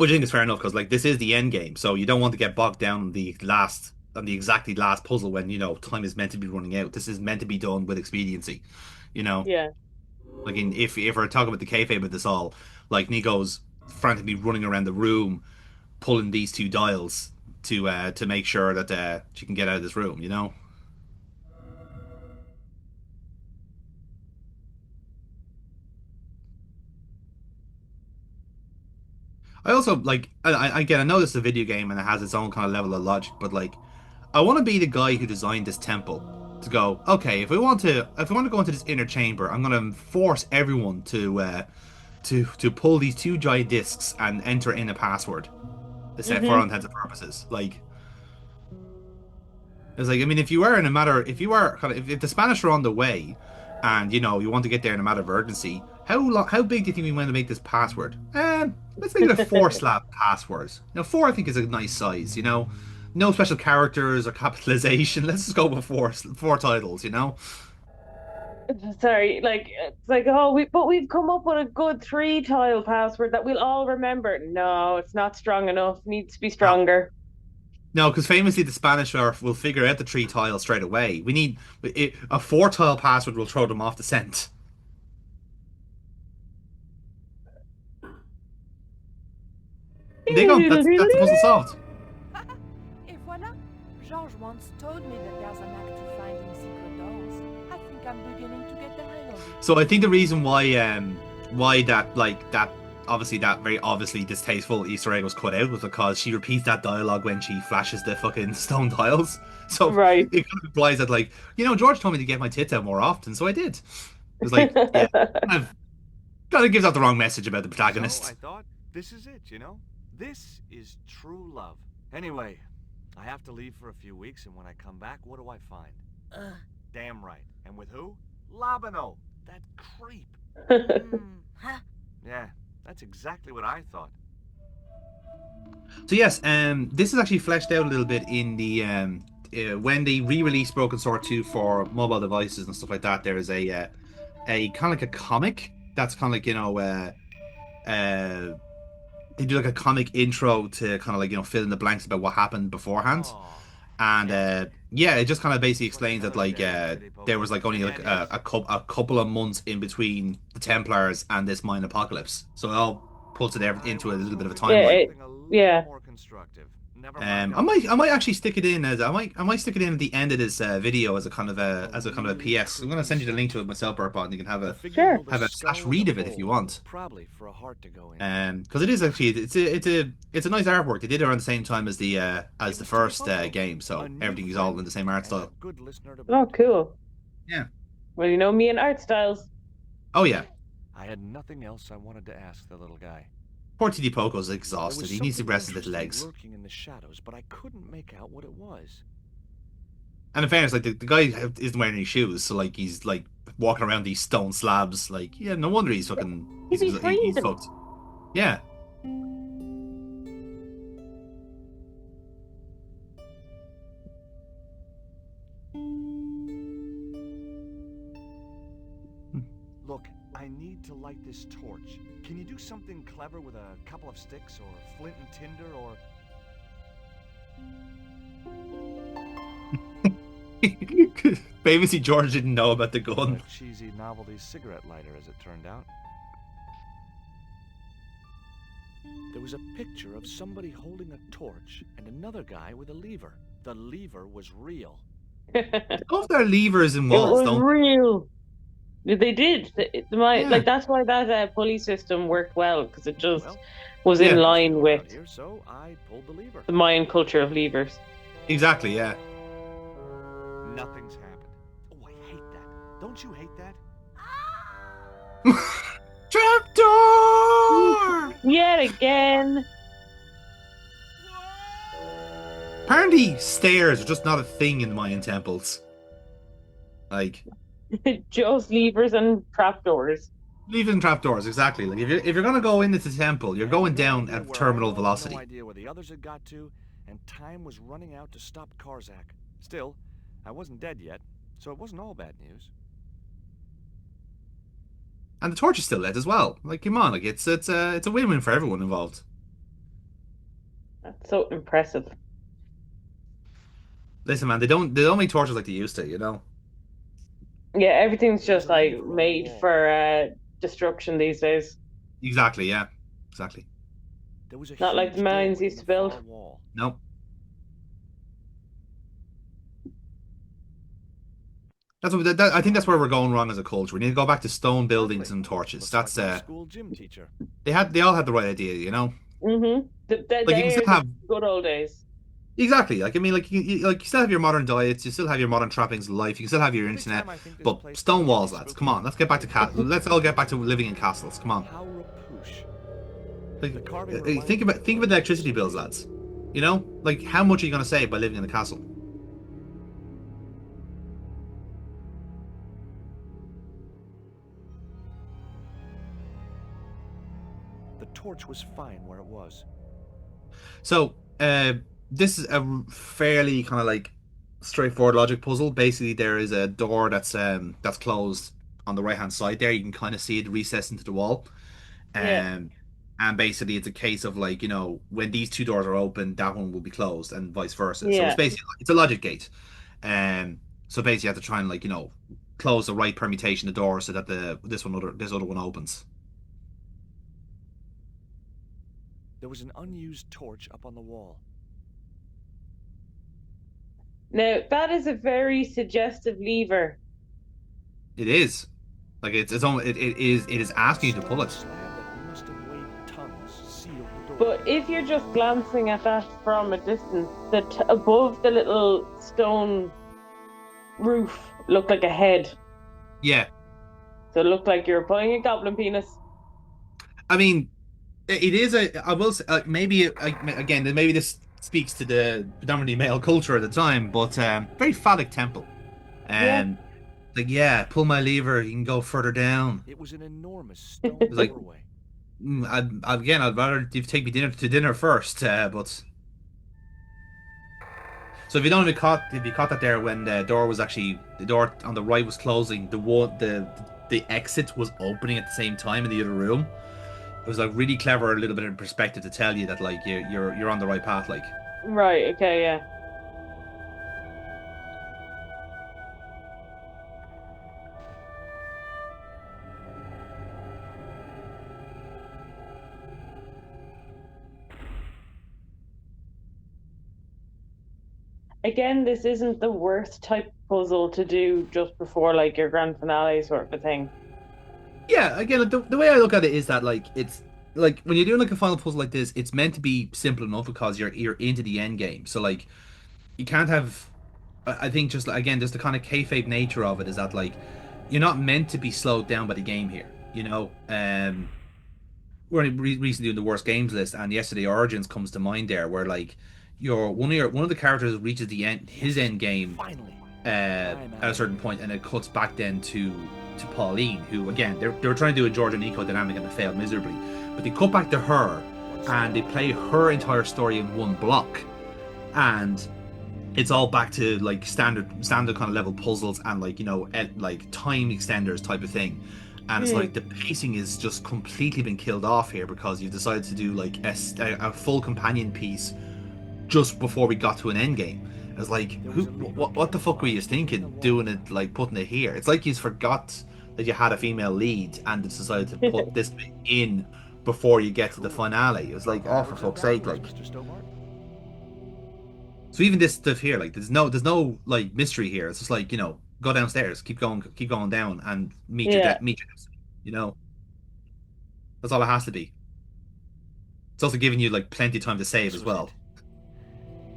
Which I think is fair enough because like this is the end game, so you don't want to get bogged down on the exactly last puzzle when time is meant to be running out. This is meant to be done with expediency, you know. Yeah. Like if we're talking about the kayfabe of this all, like Nico's frantically running around the room, pulling these two dials to make sure that she can get out of this room, you know. I also like again I know this is a video game and it has its own kind of level of logic, but like I want to be the guy who designed this temple to go, okay, if we want to go into this inner chamber, I'm gonna force everyone to pull these two giant discs and enter in a password for all Hmm. intents and purposes. Like it's like I mean if you are kind of if the Spanish are on the way and you want to get there in a matter of urgency, how big do you think we want to make this password? Let's make it a four slab password. Four I think is a nice size, No special characters or capitalization. Let's just go with four titles, Sorry, like it's like, oh, we've come up with a good three tile password that we'll all remember. No, it's not strong enough. Needs to be No. stronger. No, because famously the Spanish will figure out the three tiles straight away. We need a four tile password will throw them off the scent. There you go. That's the puzzle solved. Et voilà! George once told me that there's an act to finding secret doors. I think I'm beginning to get the hang of it. So I think the reason why that obviously that very obviously distasteful Easter egg was cut out was because she repeats that dialogue when she flashes the fucking stone tiles. So Right. it kind of implies that like, George told me to get my tits out more often, so I did. It's like, yeah, kind of gives out the wrong message about the So I protagonist. thought, this is it, you know? This is true love. Anyway, I have to leave for a few weeks, and when I come back, what do I find? Uh, Damn right. And with who? Labano, that creep. huh? Yeah, that's exactly what I thought. So yes, this is actually fleshed out a little bit in the when they re-released Broken Sword 2 for mobile devices and stuff like that. There is a kind of like a comic that's kind of like uh, they do like a comic intro to kind of like fill in the blanks about what happened beforehand, Oh, and yeah. yeah, it just kind of basically Looks like explains that another like day in City there Poker. was like only Yeah, like it is. a couple of months in between the Templars and this Mayan apocalypse, so it all puts I into a was little bit of a hoping Yeah, for timeline. something a little yeah. more constructive. Never mind, I I'll might wait. actually stick it in as I might stick it in at the end of this video as a A kind of a really PS. I'm gonna creepy send you the link to statue. it myself, Burpot, and you can The figure Sure. held a have a slash skull and a read of it if you bowl, want. probably for a heart to go in. Because it is actually it's a nice artwork. They did it around the same time as It the was City first Poco, game, a so new everything is all in friend, the same art and a style. good listener to Oh, boot. cool. Yeah. Well, you know me and art styles. Oh yeah. I had nothing else I wanted to ask the little guy. Poor TD Poco's There was exhausted. He needs to something rest his little interesting legs. lurking in the shadows, but I couldn't make out what it was. And in fairness, like the guy isn't wearing any shoes, so like he's like walking around these stone slabs. Like, yeah, no wonder he's fucking He'd be he's freezing. fucked. Yeah. Look, I need to light this torch. Can you do something clever with a couple of sticks or flint and tinder or... Famously, George didn't know about the A gun. cheesy novelty cigarette lighter, as it turned out. There was a picture of somebody holding a torch and another guy with a lever. The lever was real. It Both their levers in walls, was don't real. They did. they? My Yeah. like that's why that pulley system worked well because it just Well, was there in Yeah. was a line door with out here, so I pulled the lever. the Mayan culture of levers. Exactly. Yeah. Nothing's happened. Oh, I hate that. Don't you hate that? Trapdoor! Yet again. Apparently, stairs are just not a thing in Mayan temples. Like, Just levers and trapdoors. leaving trapdoors, exactly. Like, if you're gonna go into the temple, you're I had going no down idea at where I terminal was, no velocity. idea where the others had got to, and time was running out to stop Karzak. Still, I wasn't dead yet, so it wasn't all bad news. And the torch is still lit as well. Like, come on, like it's a win-win for everyone involved. That's so impressive. Listen, man, they don't make torches like they used to, you know? Yeah, everything's There was just a like lever on the made wall. for destruction these days. Exactly, yeah. Exactly. There was a Not like the huge Mayans doorway used in to the build. far wall. Nope. I think that's where we're going wrong as a culture. We need to go back to stone buildings Lovely. and torches. Looks like That's my school gym teacher. they all had the right idea, you know? Mm-hmm. Like you can still They're the have good old days. exactly. Like I mean, like you still have your modern diets, you still have your modern trappings of life, you can still have your Every internet, time I think this but place could stone get really walls, lads. Come spooky. on, let's get back to let's all get back to living in castles. Come on. How rapoosh. Like The carving reminds think me about of think about the French electricity bills, history. lads. You know, like how much are you going to save by living in a castle? The torch was fine where it was. So, this is a fairly kind of like straightforward logic puzzle. Basically, there is a door that's closed on the right hand side there. You can kind of see it recessed into the wall. Yeah, Um, and basically, it's a case of like, when these two doors are open, that one will be closed, and vice versa. So it's yeah. basically it's a logic gate. Um, so basically, you have to try and like close the right permutation of the door so that this other one opens. There was an unused torch up on the wall. Now that is a very suggestive lever. It is like it is A asking you to pull stone it. slab that must have weighed tons sealed the door. But if you're just glancing at that from a distance, above the little stone roof looked like a head. Yeah, So it looked like you were pulling a goblin penis. I mean, it is a. I will say, maybe again, maybe this speaks to the predominantly male culture at the time, but very phallic temple. Yeah. And like, yeah, pull my lever, you can go further down. It was an enormous stone It's like, doorway. I'd rather you take me dinner first. But so if you caught that there when the door on the right was closing, the exit was opening at the same time in the other room. It was like really clever, a little bit in perspective to tell you that like you're on the right path. Like Right, okay, yeah. Again, this isn't the worst type of puzzle to do just before like your grand finale sort of a thing. yeah, again, like, the way I look at it is that like it's like when you're doing like a final puzzle like this, it's meant to be simple enough because you're into the end game. So like you can't have. I think just again, just the kind of kayfabe nature of it is that like you're not meant to be slowed down by the game here. We're only recently doing the worst games list, and yesterday Origins comes to mind there, where like one of the characters reaches the end his Yes, end game finally. at I'm a out. certain point, and it cuts back then to Pauline, who again they were trying to do a George and Nico dynamic and it failed miserably, but they cut back to her and they play her entire story in one block, and it's all back to like standard kind of level puzzles and like like time extenders type of thing. And it's like Hmm. the pacing is just completely been killed off here because you've decided to do like a full companion piece just before we got to an end game. It's like There who was a lever what the fuck were you in the thinking wall. doing it, like putting it here? It's like you forgot that you had a female lead and decided to put this bit in before you get to the Cool. finale. It was like, oh, for Words of fuck's sake, downwards, like. Mr. Stobart. So even this stuff here, like there's no like mystery here. It's just like, go downstairs, keep going down and Yeah. meet your destiny. You know, that's all it has to be. It's also giving you like plenty of time to save This as was well.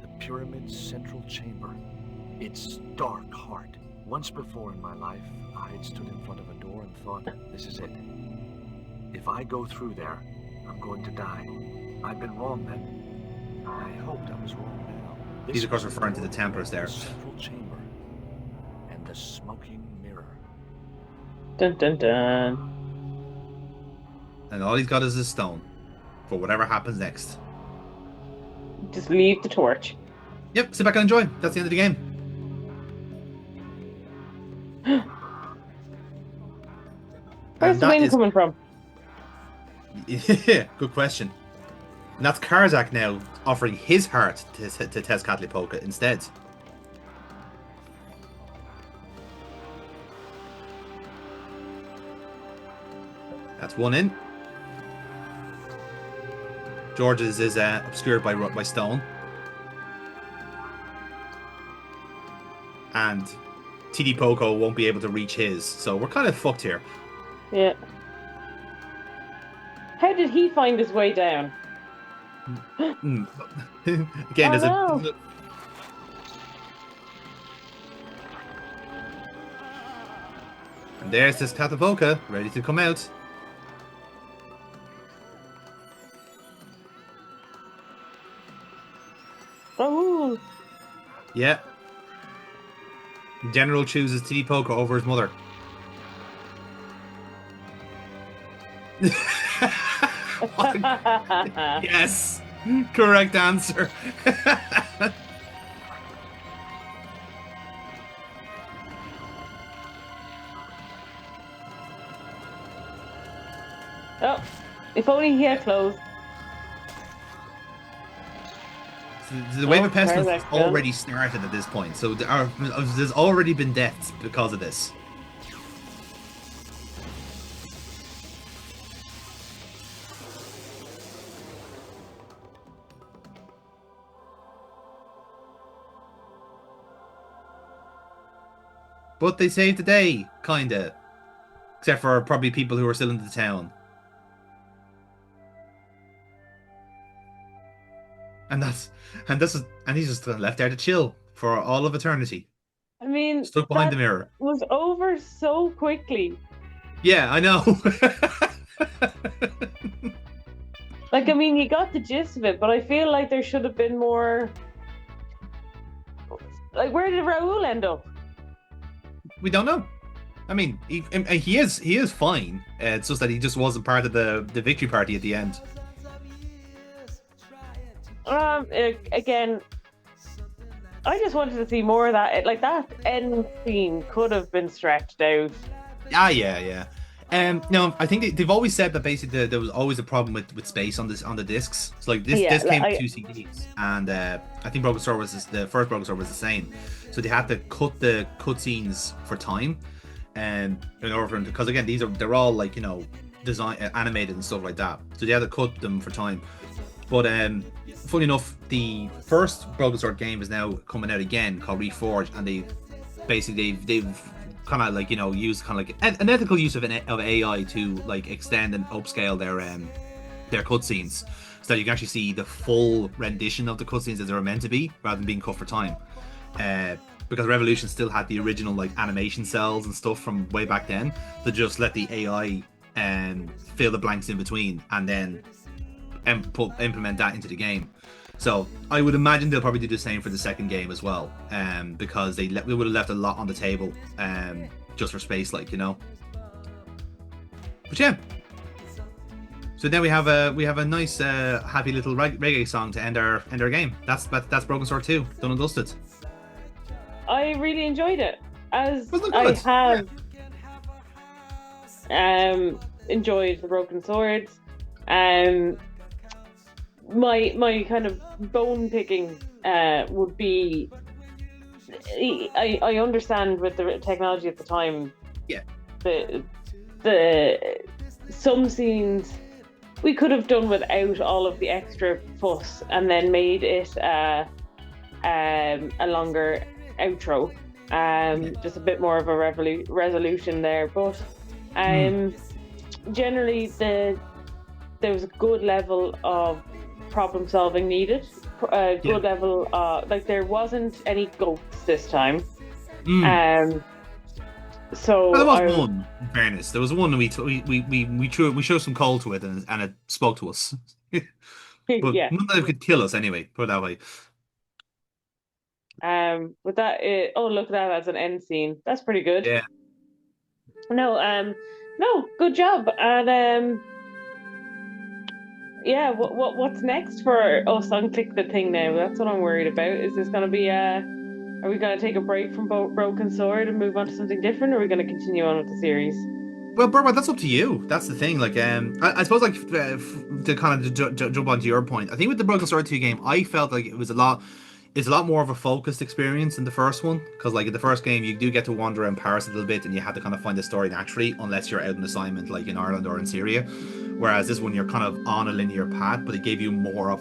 it. The pyramid's central chamber. Its dark heart. Once before in my life, I had stood in front of a door and thought, this is it. If I go through there, I'm going to die. I'd been wrong then. I hoped I was wrong now. He's of course was referring to the door Templars there. The central chamber. And the smoking mirror. Dun dun dun. And all he's got is his stone for whatever happens next. Just leave the torch. Yep, sit back and enjoy. That's the end of the game. Where's And the that wind is coming from? yeah, good question. And that's Karzak now offering his heart to Tezcatlipoca instead. That's one in. George's is obscured by stone. And TD Poco won't be able to reach his, so we're kind of fucked here. Yeah. How did he find his way down? Again, Oh no. And there's this Tezcatlipoca ready to come out. Oh. Yeah. General chooses TD Poco over his mother. Yes, correct answer. Oh, if only he had clothes. The wave of Oh, pestilence has Karzak's done. already started at this point, so there's already been deaths because of this. But they saved the day, kinda. Except for probably people who are still in the town. And he's just left there to chill for all of eternity. I mean, Stuck behind the that mirror. was over so quickly. Yeah, I know. Like, I mean, you got the gist of it, but I feel like there should have been more. Like, where did Raoul end up? We don't know. I mean, he is fine. It's just that he just wasn't part of the victory party at the end. Again, I just wanted to see more of that. Like, that end scene could have been stretched out. Ah, yeah. No, I think they've always said that basically there was always a problem with space on the discs. So like this Yeah, this came like, with two CDs, and I think Broken Sword the first Broken Sword was the same. So they had to cut the cutscenes for time, in order for them because again they're all like design animated and stuff like that. So they had to cut them for time. But funny enough, the first Broken Sword game is now coming out again called Reforged, and they've kind of like use kind of like an ethical use of AI to like extend and upscale their cutscenes so that you can actually see the full rendition of the cutscenes as they were meant to be rather than being cut for time. Because Revolution still had the original like animation cells and stuff from way back then, to just let the AI fill the blanks in between and then implement that into the game. So I would imagine they'll probably do the same for the second game as well, because they would have left a lot on the table, just for space, like. But yeah. So then we have a nice happy little reggae song to end our game. That's Broken Sword 2, done and dusted. I really enjoyed it, as Wasn't it I good? have enjoyed the Broken Swords. My kind of bone picking would be I understand with the technology at the time. Yeah. The some scenes we could have done without all of the extra fuss and then made it a longer outro. Just a bit more of a resolution there, but generally there was a good level of problem solving needed. Good level like there wasn't any goats this time. So well, there was one. In fairness, there was one we showed some call to it and it spoke to us. But yeah. none of them could kill us anyway. Put it that way. With that, oh look at that as an end scene. That's pretty good. Yeah. No, good job. And yeah, what's next for us on Click the Thing now? That's what I'm worried about. Is this going to be are we going to take a break from Broken Sword and move on to something different, or are we going to continue on with the series? Well, Burma, that's up to you. That's the thing. Like, I suppose, like, to kind of jump onto your point, I think with the Broken Sword 2 game, I felt like it's a lot more of a focused experience than the first one. Because, like, in the first game, you do get to wander around Paris a little bit, and you have to kind of find the story naturally, unless you're out on assignment, like in Ireland or in Syria. Whereas this one, you're kind of on a linear path, but it gave you more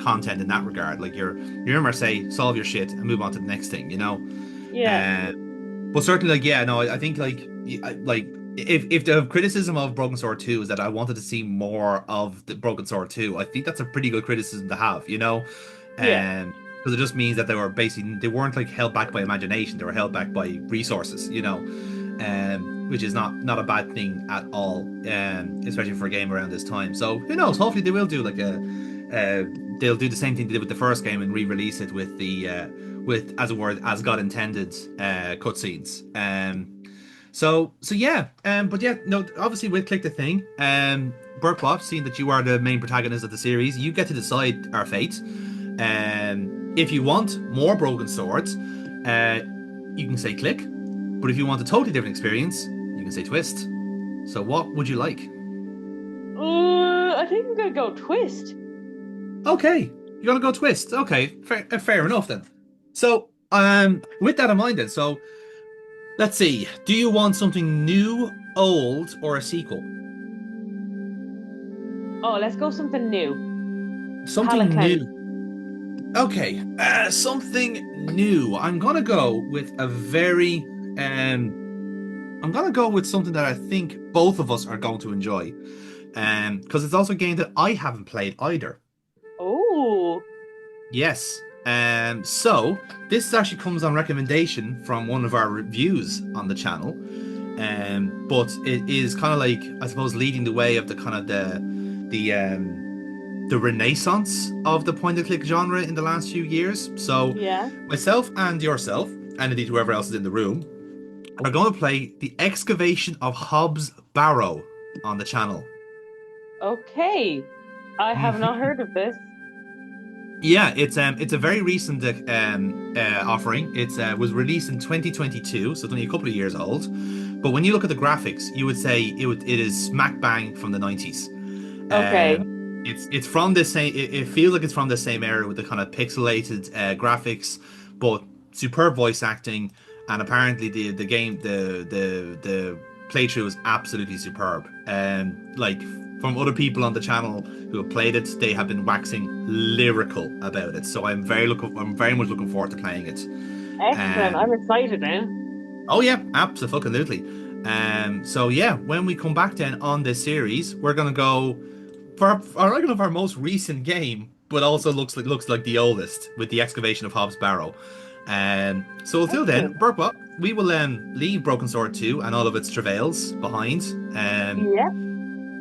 content in that regard. Like, you remember, say, solve your shit and move on to the next thing. Yeah, Uh, but certainly, like, yeah, no, I think like if the criticism of Broken Sword 2 is that I wanted to see more of the Broken Sword 2, I think that's a pretty good criticism to have. yeah, Because it just means that they weren't like held back by imagination, they were held back by resources. Which is not a bad thing at all, especially for a game around this time. So who knows? Hopefully they will do like they'll do the same thing they did with the first game and re-release it with the with, as it were, as God intended cutscenes. So yeah, but yeah, no, obviously we'll click the thing. Burkbot, seeing that you are the main protagonist of the series, you get to decide our fate. If you want more Broken Swords, you can say click. But if you want a totally different experience, you can say twist. So what would you like? I think I'm gonna go twist. Okay, you're gonna go twist. Okay, fair enough then. So, with that in mind, then, so let's see. Do you want something new, old, or a sequel? Oh, let's go something new. Palette Something cleanse. new. Okay, something new. I'm gonna go with something that I think both of us are going to enjoy. Because it's also a game that I haven't played either. Oh, Yes. So this actually comes on recommendation from one of our reviews on the channel. But it is kind of like, I suppose, leading the way of the kind of the renaissance of the point and click genre in the last few years. So yeah. myself and yourself, and indeed whoever else is in the room, are going to play the excavation of Hobbs Barrow on the channel. Okay. I have not heard of this. Yeah, it's a very recent offering. It was released in 2022, so it's only a couple of years old. But when you look at the graphics, you would say it is smack bang from the 90s. Okay. It's from the same. It feels like it's from the same era with the kind of pixelated graphics, but superb voice acting, and apparently the game the playthrough is absolutely superb. Like from other people on the channel who have played it, they have been waxing lyrical about it. So I'm very much looking forward to playing it. Excellent. I'm Um, excited now. oh yeah, absolutely. So yeah, when we come back then on this series, we're gonna go for I reckon of our most recent game, but also looks like the oldest with the excavation of Hobbs Barrow. So until then, Excellent. Burpa, we will leave Broken Sword 2 and all of its travails behind. Yeah.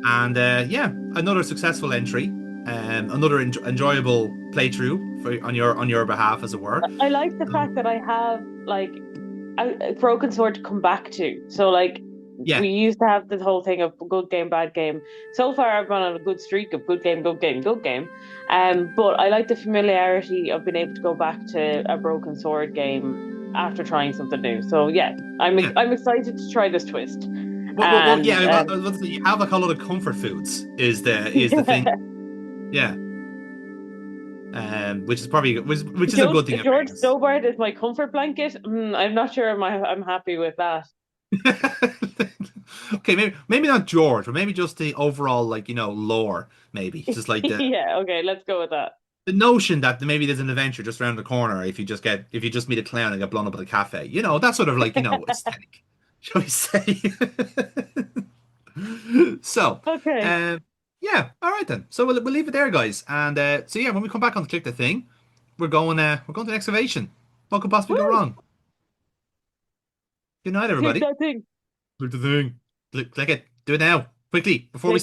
And yeah, another successful entry, another enjoyable playthrough on your behalf, as it were. I like the fact that I have like a broken sword to come back to. So like Yeah, we used to have the whole thing of good game, bad game. So far I've gone on a good streak of good game, good game, good game. But I like the familiarity of being able to go back to a broken sword game after trying something new. So yeah, yeah. I'm excited to try this twist. Well, And yeah. I was about to say, you have like a lot of comfort foods. Is the thing? Yeah. Which is probably which is a good thing in George fairness. Stobart is my comfort blanket. I'm not sure I'm happy with that. Okay, maybe not George, but maybe just the overall, like, lore. Maybe just like Yeah, okay, let's go with that. the notion that maybe there's an adventure just around the corner if you just meet a clown and get blown up at a cafe. That sort of, like, aesthetic, shall we say? So, Okay. yeah, all right then. So we'll leave it there, guys. And so yeah, when we come back on to click the thing, we're going to excavation. What could possibly go Woo! wrong? Good night, Click everybody. that thing. Click the thing. Click it. Do it now, quickly, before we. Click